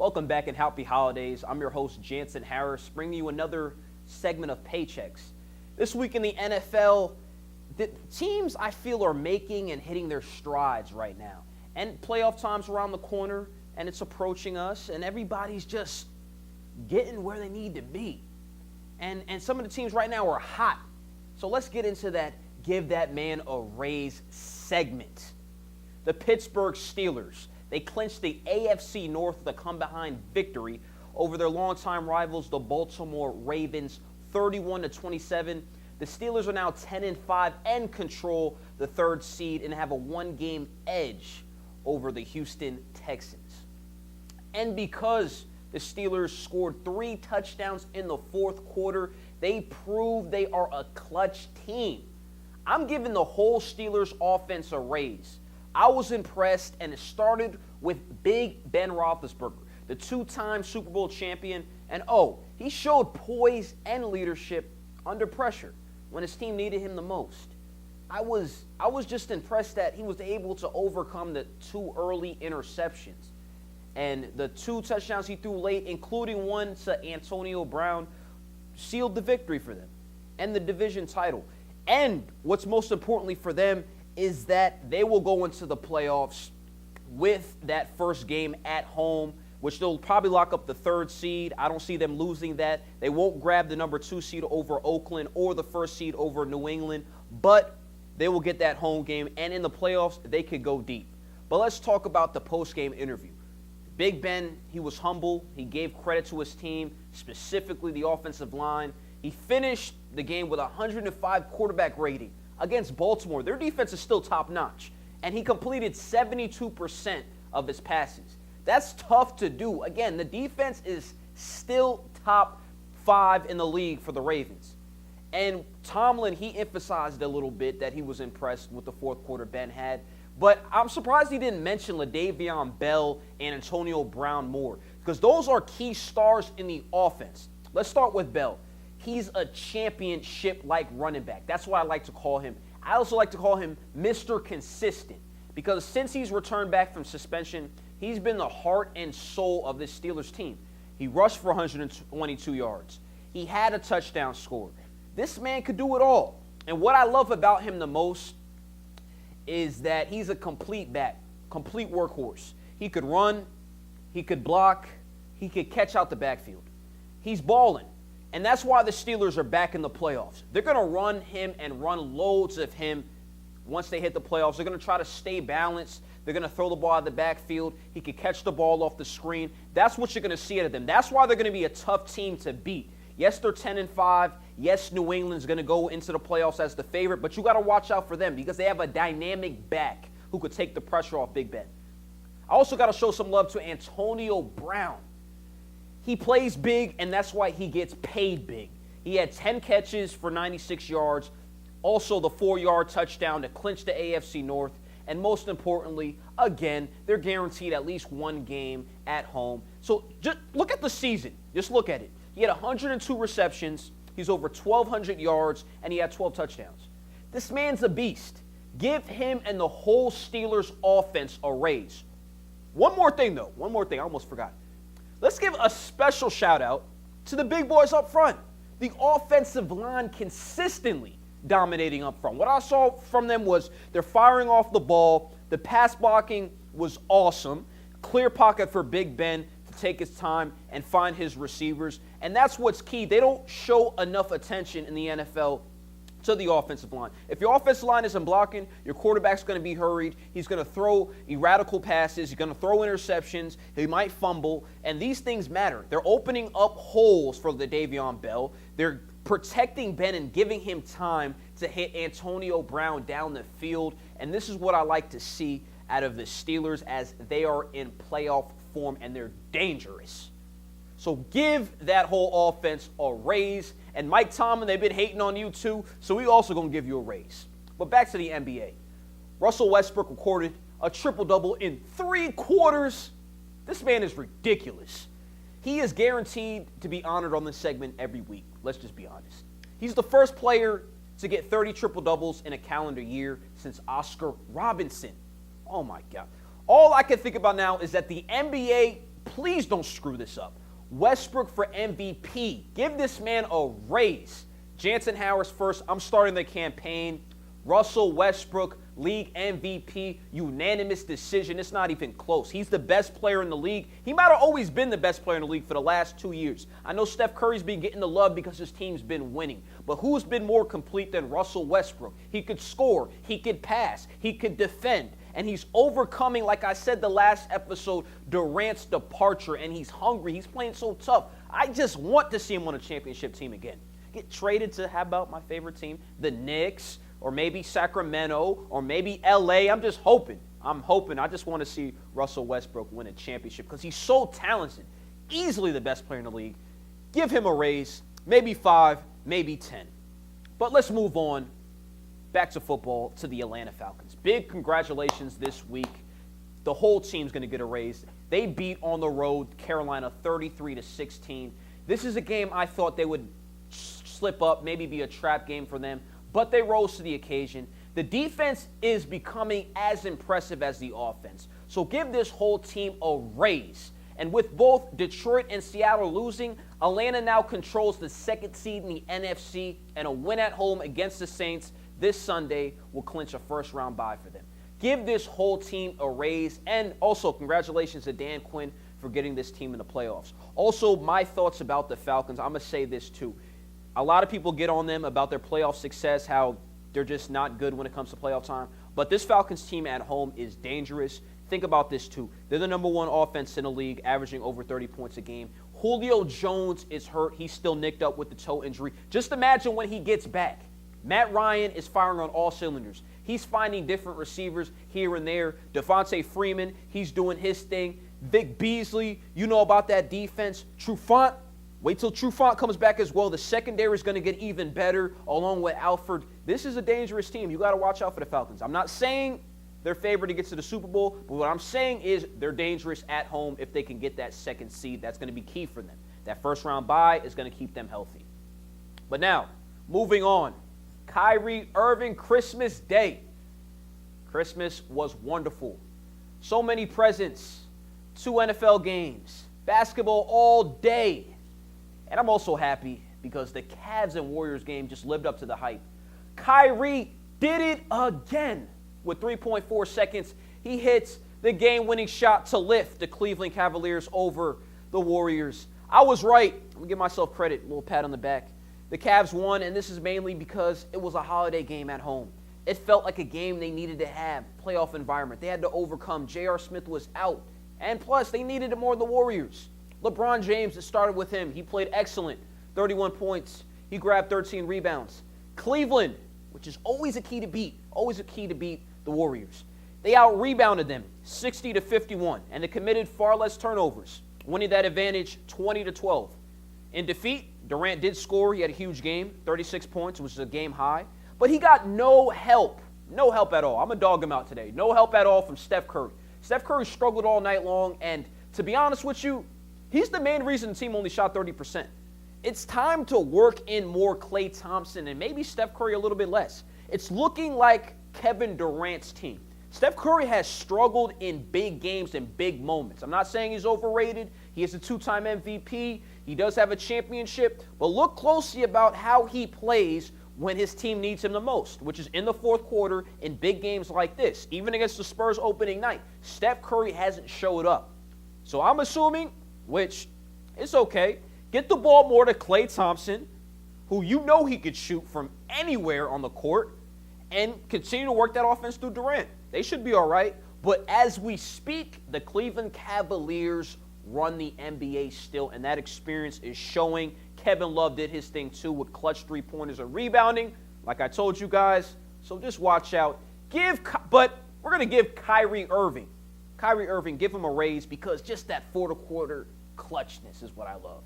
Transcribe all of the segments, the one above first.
Welcome back and happy holidays. I'm your host, Jansen Harris, bringing you another segment of Paychecks. This week in the NFL, the teams I feel are making and hitting their strides right now. And playoff time's around the corner, and it's approaching us, and everybody's just getting where they need to be. And some of the teams right now are hot. So let's get into that Give That Man a Raise segment. The Pittsburgh Steelers, they clinched the AFC North with a come-behind victory over their longtime rivals, the Baltimore Ravens, 31-27. The Steelers are now 10-5 and control the third seed and have a one-game edge over the Houston Texans. And because the Steelers scored 3 touchdowns in the fourth quarter, they proved they are a clutch team. I'm giving the whole Steelers offense a raise. I was impressed, and it started with Big Ben Roethlisberger, the 2-time Super Bowl champion, and he showed poise and leadership under pressure when his team needed him the most. I was just impressed that he was able to overcome the 2 early interceptions. And the 2 touchdowns he threw late, including one to Antonio Brown, sealed the victory for them and the division title. And what's most importantly for them is that they will go into the playoffs with that first game at home, which they'll probably lock up the 3rd seed. I don't see them losing that. They won't grab the number 2 seed over Oakland or the 1st seed over New England, but they will get that home game, and in the playoffs, they could go deep. But let's talk about the post-game interview. Big Ben, he was humble. He gave credit to his team, specifically the offensive line. He finished the game with a 105 quarterback rating against Baltimore. Their defense is still top-notch, and he completed 72% of his passes. That's tough to do. Again, the defense is still top 5 in the league for the Ravens. And Tomlin, he emphasized a little bit that he was impressed with the fourth quarter Ben had. But I'm surprised he didn't mention Le'Veon Bell and Antonio Brown more, because those are key stars in the offense. Let's start with Bell. He's a championship-like running back. That's what I like to call him. I also like to call him Mr. Consistent, because since he's returned back from suspension, he's been the heart and soul of this Steelers team. He rushed for 122 yards. He had a touchdown score. This man could do it all. And what I love about him the most is that he's a complete back, complete workhorse. He could run, he could block, he could catch out the backfield. He's balling. And that's why the Steelers are back in the playoffs. They're going to run him and run loads of him once they hit the playoffs. They're going to try to stay balanced. They're going to throw the ball out of the backfield. He could catch the ball off the screen. That's what you're going to see out of them. That's why they're going to be a tough team to beat. Yes, they're 10-5. Yes, New England's going to go into the playoffs as the favorite, but you got to watch out for them because they have a dynamic back who could take the pressure off Big Ben. I also got to show some love to Antonio Brown. He plays big, and that's why he gets paid big. He had 10 catches for 96 yards, also the 4-yard touchdown to clinch the AFC North, and most importantly, again, they're guaranteed at least one game at home. So just look at the season. Just look at it. He had 102 receptions, he's over 1,200 yards, and he had 12 touchdowns. This man's a beast. Give him and the whole Steelers offense a raise. One more thing, though. One more thing. I almost forgot. Let's give a special shout-out to the big boys up front. The offensive line consistently dominating up front. What I saw from them was they're firing off the ball. The pass blocking was awesome. Clear pocket for Big Ben to take his time and find his receivers. And that's what's key. They don't show enough attention in the NFL to the offensive line. If your offensive line isn't blocking, your quarterback's going to be hurried. He's going to throw erratical passes. He's going to throw interceptions. He might fumble. And these things matter. They're opening up holes for Le'Veon Bell. They're protecting Ben and giving him time to hit Antonio Brown down the field. And this is what I like to see out of the Steelers as they are in playoff form and they're dangerous. So give that whole offense a raise. And Mike Tomlin, they've been hating on you too, so we also going to give you a raise. But back to the NBA. Russell Westbrook recorded a triple-double in 3 quarters. This man is ridiculous. He is guaranteed to be honored on this segment every week. Let's just be honest. He's the first player to get 30 triple-doubles in a calendar year since Oscar Robinson. Oh, my God. All I can think about now is that the NBA Please don't screw this up. Westbrook for MVP. Give this man a raise. Jansen Harris first. I'm starting the campaign. Russell Westbrook, league MVP, unanimous decision. It's not even close. He's the best player in the league. He might have always been the best player in the league for the last 2 years. I know Steph Curry's been getting the love because his team's been winning. But who's been more complete than Russell Westbrook? He could score. He could pass. He could defend. And he's overcoming, like I said the last episode, Durant's departure. And he's hungry. He's playing so tough. I just want to see him on a championship team again. Get traded to, how about my favorite team, the Knicks, or maybe Sacramento, or maybe LA. I'm just hoping. I just want to see Russell Westbrook win a championship because he's so talented. Easily the best player in the league. Give him a raise. Maybe 5, maybe 10. But let's move on. Back to football, to the Atlanta Falcons. Big congratulations this week. The whole team's going to get a raise. They beat on the road Carolina 33-16. This is a game I thought they would slip up, maybe be a trap game for them, but they rose to the occasion. The defense is becoming as impressive as the offense. So give this whole team a raise. And with both Detroit and Seattle losing, Atlanta now controls the second seed in the NFC, and a win at home against the Saints this Sunday will clinch a first-round bye for them. Give this whole team a raise, and also congratulations to Dan Quinn for getting this team in the playoffs. Also, my thoughts about the Falcons, I'm going to say this too. A lot of people get on them about their playoff success, how they're just not good when it comes to playoff time. But this Falcons team at home is dangerous. Think about this too. They're the number 1 offense in the league, averaging over 30 points a game. Julio Jones is hurt. He's still nicked up with the toe injury. Just imagine when he gets back. Matt Ryan is firing on all cylinders. He's finding different receivers here and there. Devontae Freeman, he's doing his thing. Vic Beasley, you know about that defense. Trufant, wait till Trufant comes back as well. The secondary is going to get even better along with Alford. This is a dangerous team. You got to watch out for the Falcons. I'm not saying they're favored to get to the Super Bowl, but what I'm saying is they're dangerous at home if they can get that second seed. That's going to be key for them. That first-round bye is going to keep them healthy. But now, moving on. Kyrie Irving, Christmas Day. Christmas was wonderful. So many presents. 2 NFL games. Basketball all day. And I'm also happy because the Cavs and Warriors game just lived up to the hype. Kyrie did it again. With 3.4 seconds, he hits the game-winning shot to lift the Cleveland Cavaliers over the Warriors. I was right. Let me give myself credit. A little pat on the back. The Cavs won, and this is mainly because it was a holiday game at home. It felt like a game they needed to have, playoff environment. They had to overcome. J.R. Smith was out. And plus, they needed it more than the Warriors. LeBron James, it started with him. He played excellent. 31 points. He grabbed 13 rebounds. Cleveland, which is always a key to beat the Warriors. They out-rebounded them 60-51, and they committed far less turnovers, winning that advantage 20-12. In defeat, Durant did score. He had a huge game, 36 points, which is a game high. But he got no help at all. I'm going to dog him out today. No help at all from Steph Curry. Steph Curry struggled all night long, and to be honest with you, he's the main reason the team only shot 30%. It's time to work in more Klay Thompson and maybe Steph Curry a little bit less. It's looking like Kevin Durant's team. Steph Curry has struggled in big games and big moments. I'm not saying he's overrated. He is a 2-time MVP. He does have a championship. But look closely about how he plays when his team needs him the most, which is in the fourth quarter in big games like this. Even against the Spurs opening night, Steph Curry hasn't showed up. So I'm assuming, which is okay, get the ball more to Klay Thompson, who you know he could shoot from anywhere on the court, and continue to work that offense through Durant. They should be all right. But as we speak, the Cleveland Cavaliers run the NBA still, and that experience is showing. Kevin Love did his thing too with clutch three-pointers and rebounding, like I told you guys. So just watch out. But we're going to give Kyrie Irving, give him a raise because just that fourth-quarter clutchness is what I love.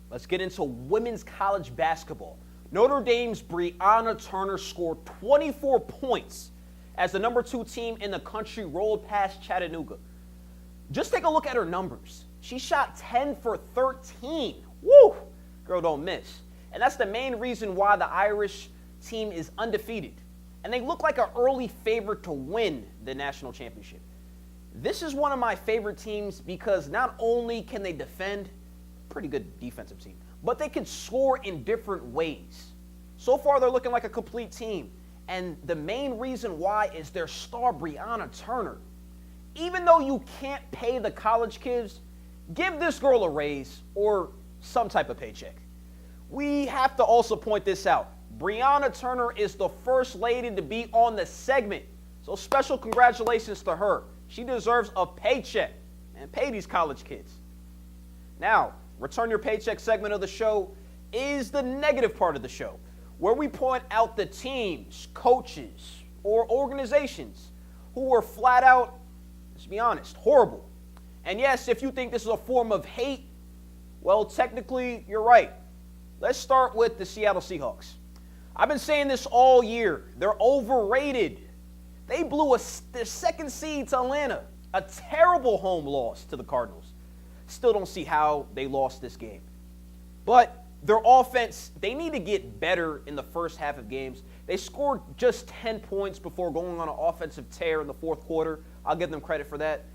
Let's get into women's college basketball. Notre Dame's Breonna Turner scored 24 points as the number 2 team in the country rolled past Chattanooga. Just take a look at her numbers. She shot 10 for 13. Woo! Girl don't miss. And that's the main reason why the Irish team is undefeated. And they look like an early favorite to win the national championship. This is one of my favorite teams because not only can they defend, pretty good defensive team, but they can score in different ways. So far, they're looking like a complete team. And the main reason why is their star, Brianna Turner. Even though you can't pay the college kids, give this girl a raise or some type of paycheck. We have to also point this out. Brianna Turner is the first lady to be on the segment. So special congratulations to her. She deserves a paycheck. And pay these college kids. Now, return your paycheck segment of the show is the negative part of the show, where we point out the teams, coaches, or organizations who were flat out, let's be honest, horrible. And yes, if you think this is a form of hate, well, technically, you're right. Let's start with the Seattle Seahawks. I've been saying this all year. They're overrated. They blew the second seed to Atlanta, a terrible home loss to the Cardinals. Still don't see how they lost this game. But their offense, they need to get better in the first half of games. They scored just 10 points before going on an offensive tear in the fourth quarter. I'll give them credit for that.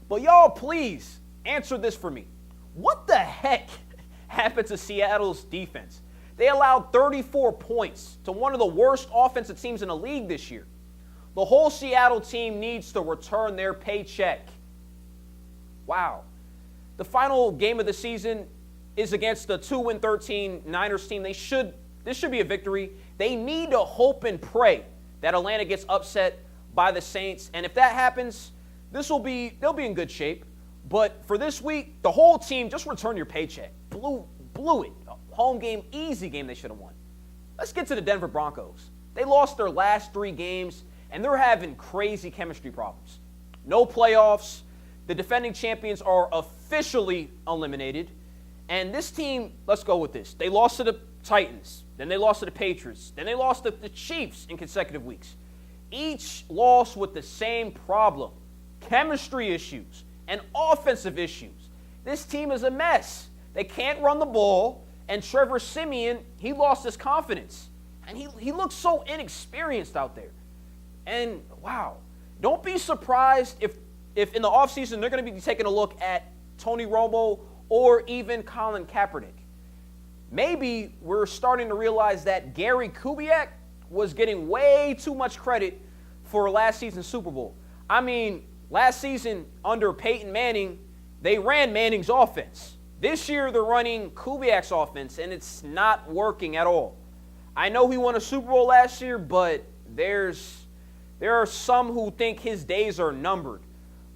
But y'all, please answer this for me. What the heck happened to Seattle's defense? They allowed 34 points to one of the worst offensive teams in the league this year. The whole Seattle team needs to return their paycheck. Wow. The final game of the season is against the 2-13 Niners team. This should be a victory. They need to hope and pray that Atlanta gets upset by the Saints. And if that happens, they'll be in good shape. But for this week, the whole team, just return your paycheck. Blew it. Home game, easy game they should have won. Let's get to the Denver Broncos. They lost their last 3 games, and they're having crazy chemistry problems. No playoffs. The defending champions are officially eliminated. And this team, let's go with this. They lost to the Titans. Then they lost to the Patriots. Then they lost to the Chiefs in consecutive weeks. Each loss with the same problem. Chemistry issues and offensive issues. This team is a mess. They can't run the ball. And Trevor Siemian, he lost his confidence. And he looks so inexperienced out there. And, wow, don't be surprised if in the offseason they're going to be taking a look at Tony Romo or even Colin Kaepernick. Maybe we're starting to realize that Gary Kubiak was getting way too much credit for last season's Super Bowl. I mean, last season under Peyton Manning, they ran Manning's offense. This year they're running Kubiak's offense, and it's not working at all. I know he won a Super Bowl last year, but there are some who think his days are numbered.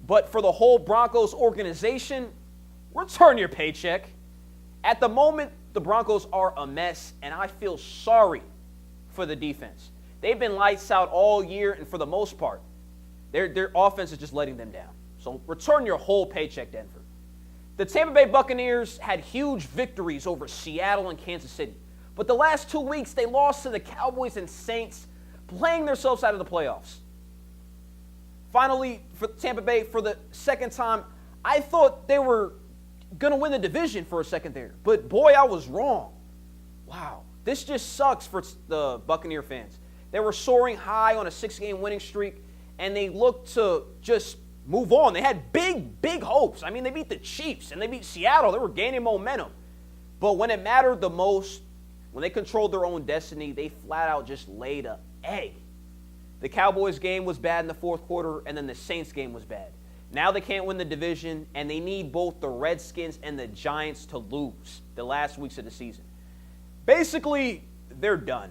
But for the whole Broncos organization, return your paycheck. At the moment, the Broncos are a mess, and I feel sorry for the defense. They've been lights out all year, and for the most part, their offense is just letting them down. So return your whole paycheck, Denver. The Tampa Bay Buccaneers had huge victories over Seattle and Kansas City. But the last 2 weeks, they lost to the Cowboys and Saints, playing themselves out of the playoffs. Finally, for Tampa Bay, for the second time, I thought they were going to win the division for a second there. But, boy, I was wrong. Wow. This just sucks for the Buccaneer fans. They were soaring high on a 6-game winning streak, and they looked to just move on. They had big hopes. I mean, they beat the Chiefs, and they beat Seattle. They were gaining momentum. But when it mattered the most, when they controlled their own destiny, they flat out just laid an egg. The Cowboys game was bad in the fourth quarter, and then the Saints game was bad. Now they can't win the division, and they need both the Redskins and the Giants to lose the last weeks of the season. Basically, they're done.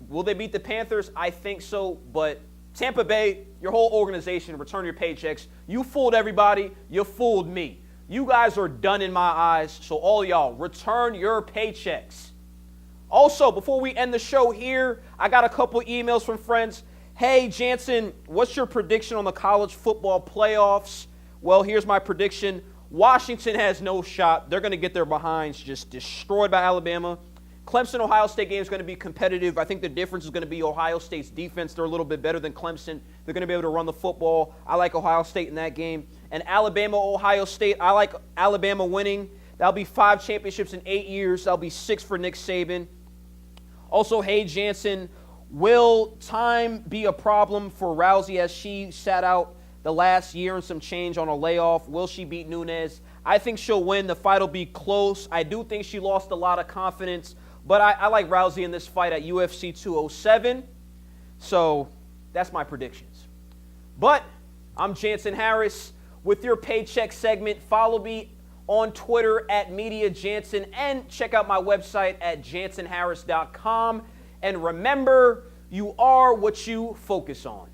Will they beat the Panthers? I think so, but Tampa Bay, your whole organization, return your paychecks. You fooled everybody. You fooled me. You guys are done in my eyes, so all y'all, return your paychecks. Also, before we end the show here, I got a couple emails from friends. Hey, Jansen, what's your prediction on the college football playoffs? Well, here's my prediction. Washington has no shot. They're going to get their behinds just destroyed by Alabama. Clemson-Ohio State game is going to be competitive. I think the difference is going to be Ohio State's defense. They're a little bit better than Clemson. They're going to be able to run the football. I like Ohio State in that game. And Alabama-Ohio State, I like Alabama winning. That'll be 5 championships in 8 years. That'll be 6 for Nick Saban. Also, hey, Jansen, will time be a problem for Rousey as she sat out the last year and some change on a layoff. Will she beat Nunes? I think she'll win. The fight will be close. I do think she lost a lot of confidence, but I like Rousey in this fight at UFC 207. So that's my predictions. But I'm Jansen Harris with your Paycheck Segment. Follow me on Twitter at MediaJansen and check out my website at jansenharris.com. And remember, you are what you focus on.